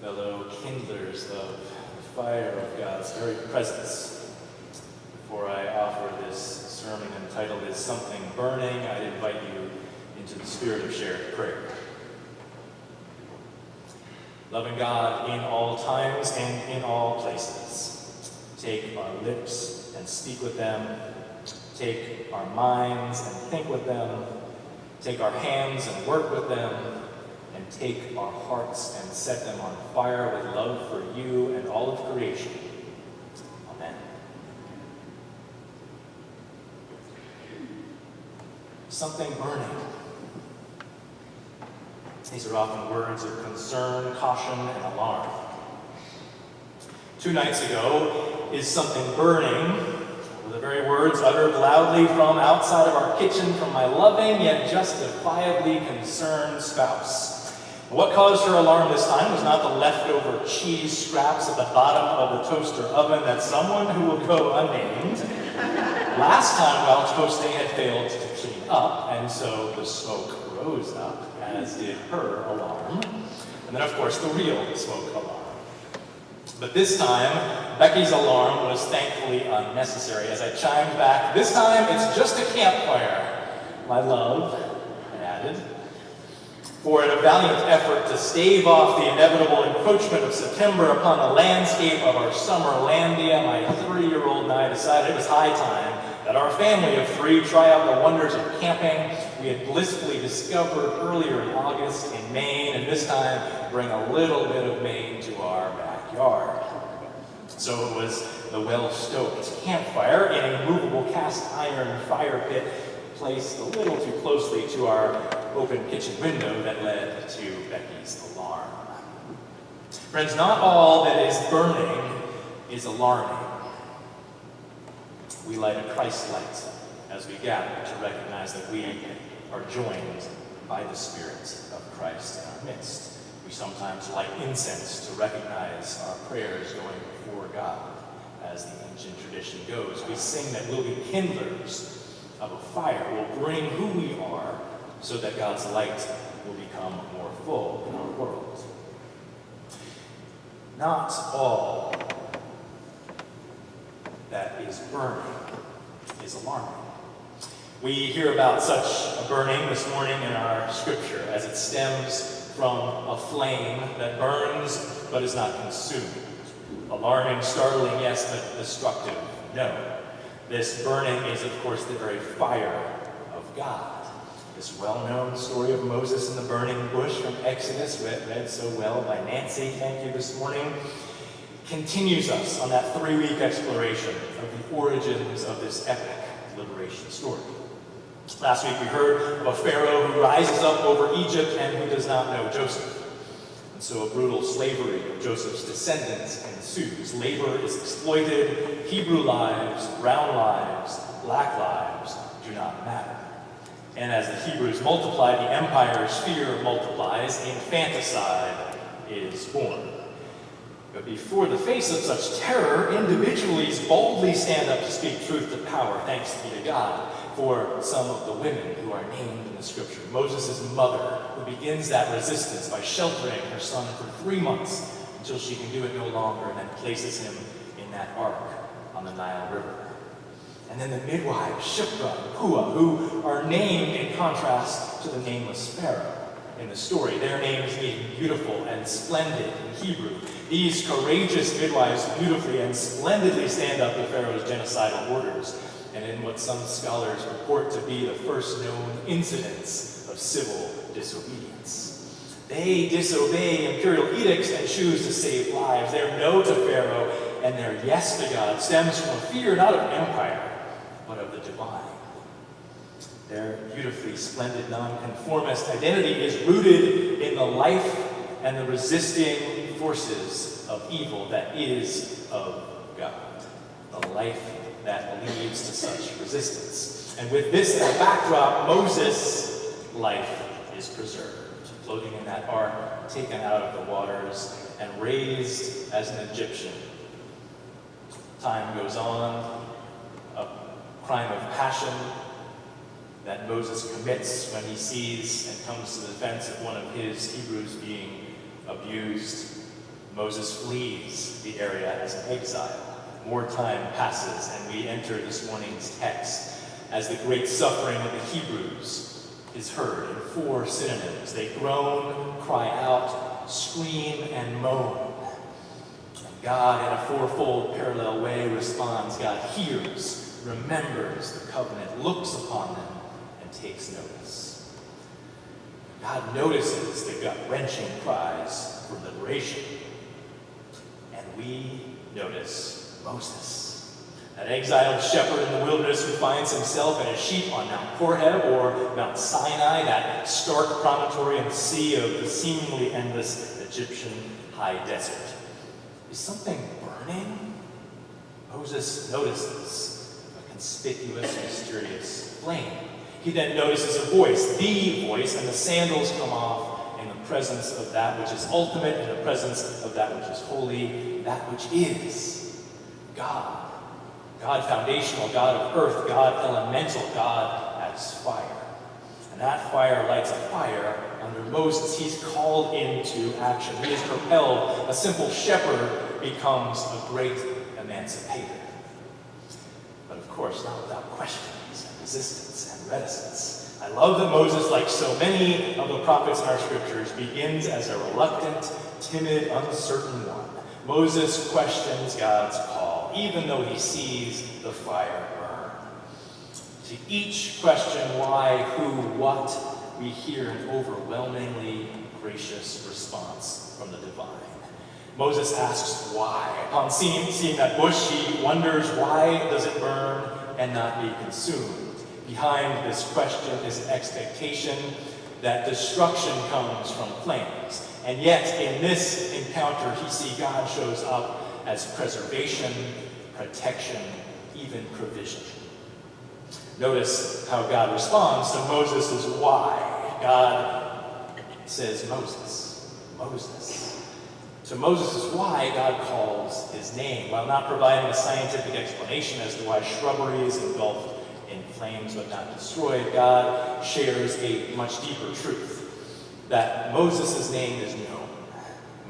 fellow kindlers of the fire of God's very presence. Before I offer this sermon entitled "Is Something Burning?", I invite you into the spirit of shared prayer. Loving God in all times and in all places, take our lips and speak with them, take our minds and think with them, take our hands and work with them, and take our hearts and set them on fire with love for you and all of creation. Amen. Something burning. These are often words of concern, caution, and alarm. 2 nights ago, "Is something burning?" were the very words uttered loudly from outside of our kitchen from my loving yet justifiably concerned spouse. What caused her alarm this time was not the leftover cheese scraps at the bottom of the toaster oven that someone who will go unnamed last time while toasting had failed to clean up, and so the smoke rose up, as did her alarm, and then of course the real smoke alarm. But this time, Becky's alarm was thankfully unnecessary. As I chimed back, "This time it's just a campfire, my love," I added. For in a valiant effort to stave off the inevitable encroachment of September upon the landscape of our summerlandia, my 3-year-old and I decided it was high time that our family of 3 try out the wonders of camping we had blissfully discovered earlier in August in Maine, and this time bring a little bit of Maine to our backyard. So it was the well-stoked campfire in a movable cast iron fire pit placed a little too closely to our open kitchen window that led to Becky's alarm. Friends, not all that is burning is alarming. We light a Christ light as we gather to recognize that we are joined by the Spirit of Christ in our midst. We sometimes light incense to recognize our prayers going before God, as the ancient tradition goes. We sing that we'll be kindlers of a fire, will bring who we are so that God's light will become more full in our world. Not all that is burning is alarming. We hear about such a burning this morning in our scripture as it stems from a flame that burns but is not consumed. Alarming, startling, yes, but destructive, no. This burning is, of course, the very fire of God. This well-known story of Moses and the burning bush from Exodus, read so well by Nancy, thank you this morning, continues us on that 3-week exploration of the origins of this epic liberation story. Last week we heard of a Pharaoh who rises up over Egypt and who does not know Joseph. And so a brutal slavery of Joseph's descendants ensues. Labor is exploited. Hebrew lives, brown lives, black lives do not matter. And as the Hebrews multiply, the empire's fear multiplies. Infanticide is born. But before the face of such terror, individuals boldly stand up to speak truth to power, thanks be to God, for some of the women who are named in the scripture. Moses' mother, who begins that resistance by sheltering her son for 3 months until she can do it no longer, and then places him in that ark on the Nile River. And then the midwives, Shiphrah and Puah, who are named in contrast to the nameless Pharaoh in the story. Their names mean beautiful and splendid in Hebrew. These courageous midwives beautifully and splendidly stand up to Pharaoh's genocidal orders, and in what some scholars report to be the first known incidents of civil disobedience. They disobey imperial edicts and choose to save lives. Their no to Pharaoh and their yes to God stems from a fear not of empire, but of the divine. Their beautifully splendid nonconformist identity is rooted in the life and the resisting forces of evil that is of God. The life that leads to such resistance. And with this as a backdrop, Moses' life is preserved, floating in that ark, taken out of the waters, and raised as an Egyptian. Time goes on, a crime of passion that Moses commits when he sees and comes to the defense of one of his Hebrews being abused Moses flees the area as an exile. More time passes, and we enter this morning's text as the great suffering of the Hebrews is heard in 4 synonyms. They groan, cry out, scream, and moan. And God, in a fourfold parallel way, responds. God hears, remembers the covenant, looks upon them, and takes notice. God notices the gut-wrenching cries for liberation. And we notice Moses, that exiled shepherd in the wilderness who finds himself and his sheep on Mount Horeb or Mount Sinai, that stark promontory in the sea of the seemingly endless Egyptian high desert. Is something burning? Moses notices a conspicuous, mysterious flame. He then notices a voice, the voice, and the sandals come off in the presence of that which is ultimate, in the presence of that which is holy, that which is God. God foundational, God of earth, God elemental, God as fire. And that fire lights a fire under Moses. He's called into action. He is propelled. A simple shepherd becomes a great emancipator. But of course, not without questions and resistance and reticence. I love that Moses, like so many of the prophets in our scriptures, begins as a reluctant, timid, uncertain one. Moses questions God's call, even though he sees the fire burn. To each question, why, who, what, we hear an overwhelmingly gracious response from the divine. Moses asks why. Upon seeing that bush, he wonders, why does it burn and not be consumed? Behind this question is an expectation that destruction comes from flames. And yet, in this encounter, he sees God shows up as preservation, protection, even provision. Notice how God responds to Moses' why. God says, Moses, Moses. To Moses' why, God calls his name. While not providing a scientific explanation as to why shrubbery is engulfed in flames but not destroyed, God shares a much deeper truth. That Moses' name is known.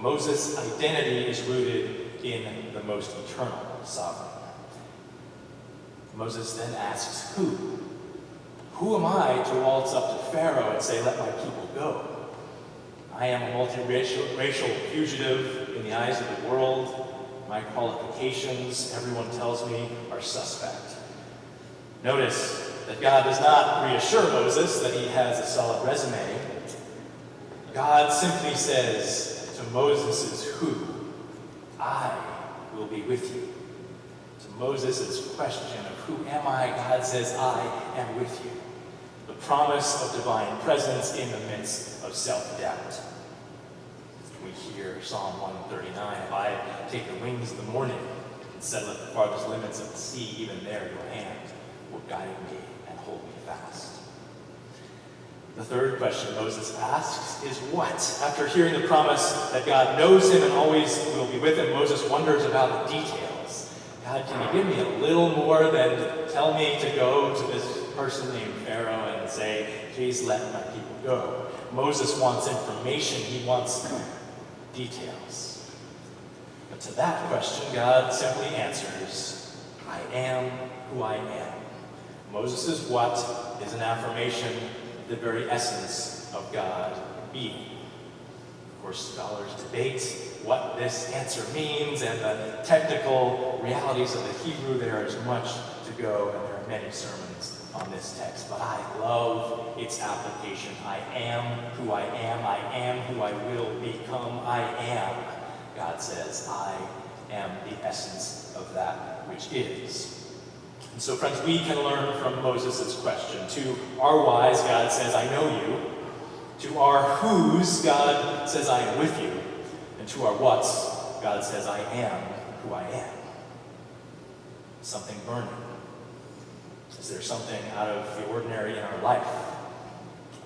Moses' identity is rooted in the most eternal sovereign. Moses then asks, who? Who am I to waltz up to Pharaoh and say, let my people go? I am a multiracial fugitive in the eyes of the world. My qualifications, everyone tells me, are suspect. Notice that God does not reassure Moses that he has a solid resume. God simply says to Moses' who, I will be with you. To Moses' question of who am I, God says, I am with you. The promise of divine presence in the midst of self-doubt. We hear Psalm 139, if I take the wings of the morning and settle at the farthest limits of the sea, even there your hand will guide me and hold me fast. The third question Moses asks is what? After hearing the promise that God knows him and always will be with him, Moses wonders about the details. God, can you give me a little more than tell me to go to this person named Pharaoh and say, please let my people go? Moses wants information. He wants details. But to that question, God simply answers, I am who I am. Moses' what is an affirmation the very essence of God being. Of course, scholars debate what this answer means, and the technical realities of the Hebrew. There is much to go, and there are many sermons on this text, but I love its application. I am who I am. I am who I will become. I am, God says. I am the essence of that which is. And so, friends, we can learn from Moses' question. To our whys, God says, I know you. To our whos, God says, I am with you. And to our whats, God says, I am who I am. Something burning. Is there something out of the ordinary in our life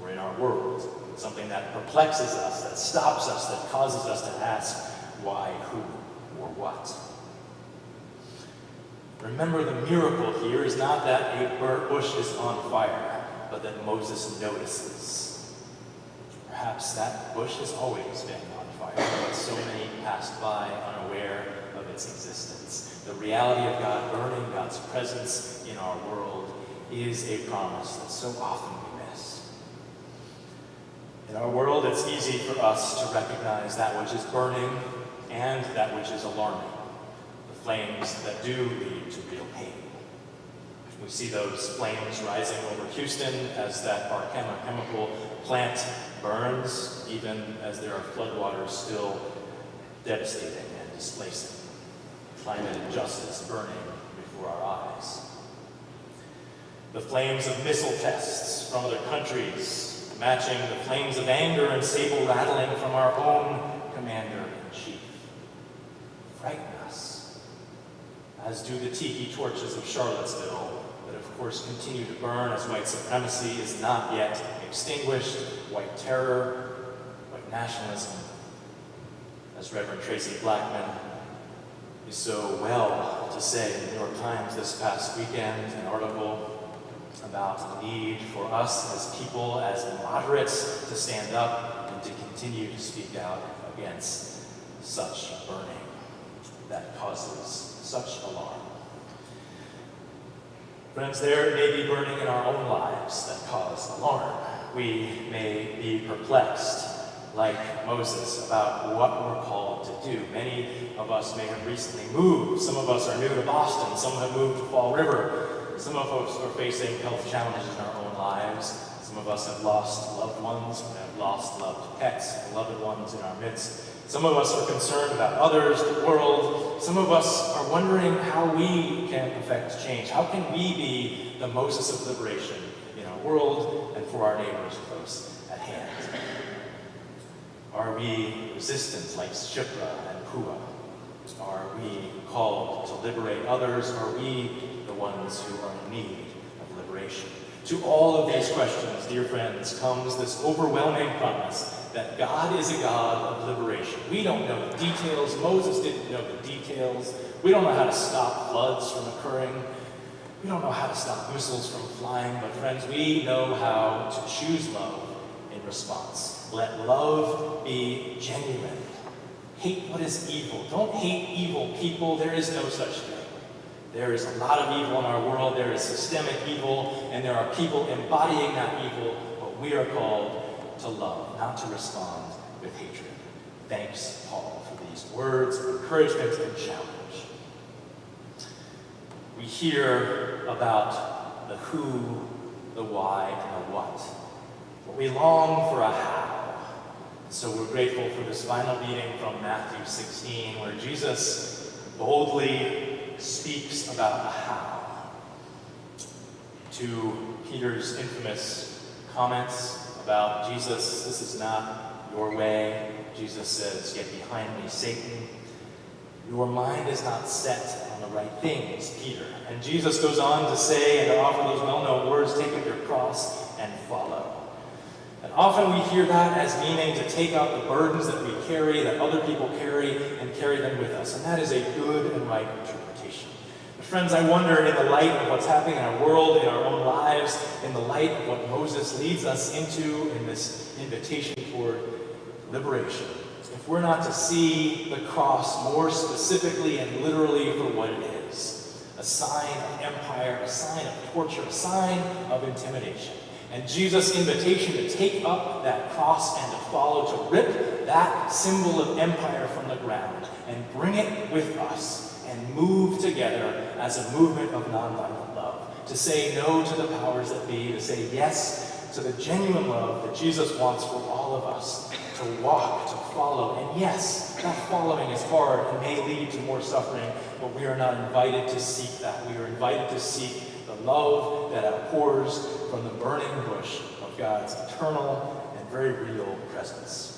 or in our world? Something that perplexes us, that stops us, that causes us to ask why, who, or what? Remember, the miracle here is not that a burnt bush is on fire, but that Moses notices. Perhaps that bush has always been on fire. but so many passed by unaware of its existence. The reality of God burning, God's presence in our world, is a promise that so often we miss. In our world, it's easy for us to recognize that which is burning and that which is alarming, the flames that do lead to real pain. We see those flames rising over Houston as that Arkema chemical plant burns, even as there are floodwaters still devastating and displacing. Climate injustice burning before our eyes. The flames of missile tests from other countries, matching the flames of anger and sable rattling from our own commander-in-chief, frighten us, as do the tiki torches of Charlottesville, that of course continue to burn as white supremacy is not yet extinguished, white terror, white nationalism. As Reverend Tracy Blackman is so well to say in the New York Times this past weekend, an article about the need for us as people, as moderates, to stand up and to continue to speak out against such burning that causes such alarm. Friends, there may be burning in our own lives that cause alarm. We may be perplexed, like Moses, about what we're called to do. Many of us may have recently moved. Some of us are new to Boston. Some have moved to Fall River. Some of us are facing health challenges in our own lives. Some of us have lost loved ones, have lost loved pets, beloved ones in our midst. Some of us are concerned about others, the world. Some of us are wondering how we can affect change. How can we be the Moses of liberation in our world and for our neighbors close at hand? Are we resistant like Shiphrah and Puah? Are we called to liberate others? Are we the ones who are in need of liberation? To all of these questions, dear friends, comes this overwhelming promise that God is a God of liberation. We don't know the details. Moses didn't know the details. We don't know how to stop floods from occurring. We don't know how to stop missiles from flying. But friends, we know how to choose love in response. Let love be genuine. Hate what is evil. Don't hate evil people. There is no such thing. There is a lot of evil in our world. There is systemic evil, and there are people embodying that evil, but we are called to love, not to respond with hatred. Thanks, Paul, for these words of encouragement and challenge. We hear about the who, the why, and the what, but we long for a how. So we're grateful for this final reading from Matthew 16, where Jesus boldly speaks about a how. To Peter's infamous comments about Jesus, this is not your way. Jesus says, get behind me, Satan. Your mind is not set on the right things, Peter. And Jesus goes on to say and to offer those well-known words, take up your cross and follow. And often we hear that as meaning to take up the burdens that we carry, that other people carry, and carry them with us. And that is a good and right interpretation. But friends, I wonder, in the light of what's happening in our world, in our own lives, in the light of what Moses leads us into in this invitation toward liberation, if we're not to see the cross more specifically and literally for what it is, a sign of empire, a sign of torture, a sign of intimidation, and Jesus' invitation to take up that cross and to follow, to rip that symbol of empire from the ground and bring it with us and move together as a movement of nonviolent love, to say no to the powers that be, to say yes to the genuine love that Jesus wants for all of us, to walk, to follow. And yes, that following is hard and may lead to more suffering, but we are not invited to seek that. We are invited to seek the love that outpours from the burning bush of God's eternal and very real presence.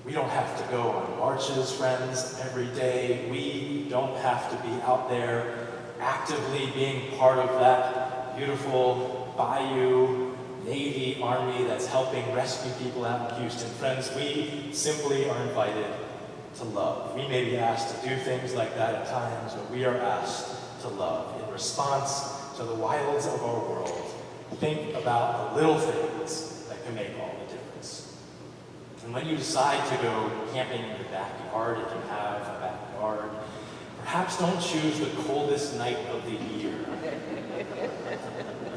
We don't have to go on marches, friends, every day. We don't have to be out there actively being part of that beautiful Bayou Navy Army that's helping rescue people out in Houston. Friends, we simply are invited to love. We may be asked to do things like that at times, but we are asked to love in response to the wilds of our world. Think about the little things that can make all the difference. And when you decide to go camping in your backyard, if you have a backyard, perhaps don't choose the coldest night of the year.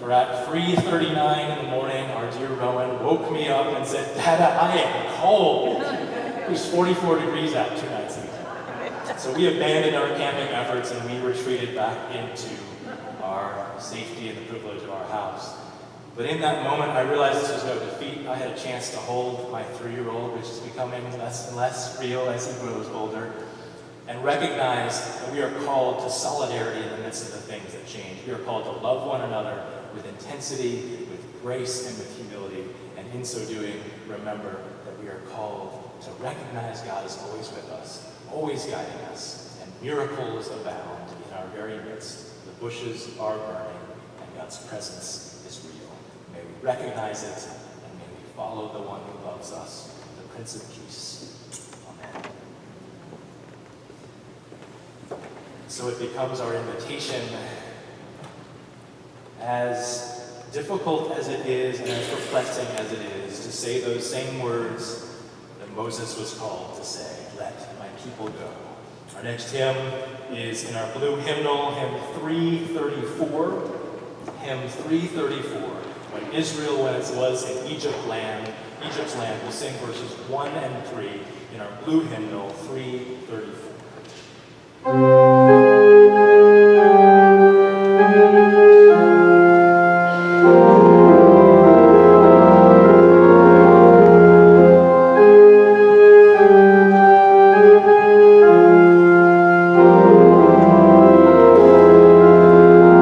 For at 3:39 in the morning, our dear Rowan woke me up and said, "Dada, I am cold." It was 44 degrees out 2 nights ago. So we abandoned our camping efforts and we retreated back into our safety and the privilege of our house. But in that moment, I realized this was no defeat. I had a chance to hold my 3-year-old, which is becoming less and less real as he grows older, and recognize that we are called to solidarity in the midst of the things that change. We are called to love one another with intensity, with grace, and with humility. And in so doing, remember that we are called to recognize God is always with us, always guiding us, and miracles abound in our very midst. The bushes are burning, and God's presence is real. May we recognize it, and may we follow the one who loves us, the Prince of Peace. Amen. So it becomes our invitation, as difficult as it is and as perplexing as it is, to say those same words that Moses was called to say, "Let my people go." Our next hymn is in our blue hymnal, hymn 334. Hymn 334. When Israel was in Egypt's land, we'll sing verses 1 and 3 in our blue hymnal 334.